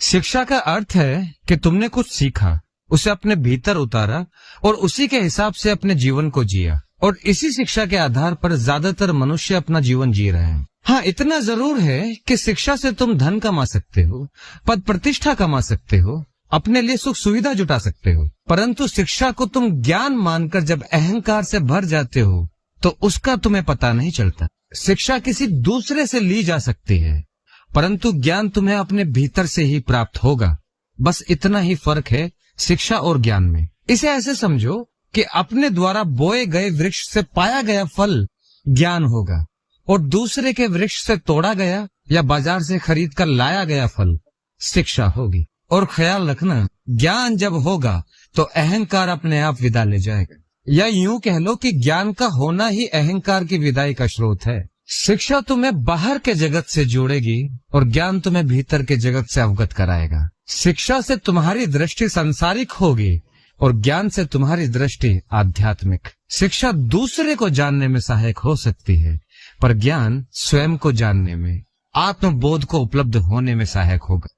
शिक्षा का अर्थ है कि तुमने कुछ सीखा, उसे अपने भीतर उतारा और उसी के हिसाब से अपने जीवन को जिया। और इसी शिक्षा के आधार पर ज्यादातर मनुष्य अपना जीवन जी रहे हैं। हाँ, इतना जरूर है कि शिक्षा से तुम धन कमा सकते हो, पद प्रतिष्ठा कमा सकते हो, अपने लिए सुख सुविधा जुटा सकते हो, परंतु शिक्षा को तुम ज्ञान मानकर जब अहंकार से भर जाते हो तो उसका तुम्हें पता नहीं चलता। शिक्षा किसी दूसरे से ली जा सकती है, परंतु ज्ञान तुम्हें अपने भीतर से ही प्राप्त होगा। बस इतना ही फर्क है शिक्षा और ज्ञान में। इसे ऐसे समझो कि अपने द्वारा बोए गए वृक्ष से पाया गया फल ज्ञान होगा और दूसरे के वृक्ष से तोड़ा गया या बाजार से खरीद कर लाया गया फल शिक्षा होगी। और ख्याल रखना, ज्ञान जब होगा तो अहंकार अपने आप विदा ले जाएगा, या यूं कह लो कि ज्ञान का होना ही अहंकार की विदाई का स्रोत है। शिक्षा तुम्हें बाहर के जगत से जोड़ेगी और ज्ञान तुम्हें भीतर के जगत से अवगत कराएगा। शिक्षा से तुम्हारी दृष्टि सांसारिक होगी और ज्ञान से तुम्हारी दृष्टि आध्यात्मिक। शिक्षा दूसरे को जानने में सहायक हो सकती है, पर ज्ञान स्वयं को जानने में, आत्मबोध को उपलब्ध होने में सहायक होगा।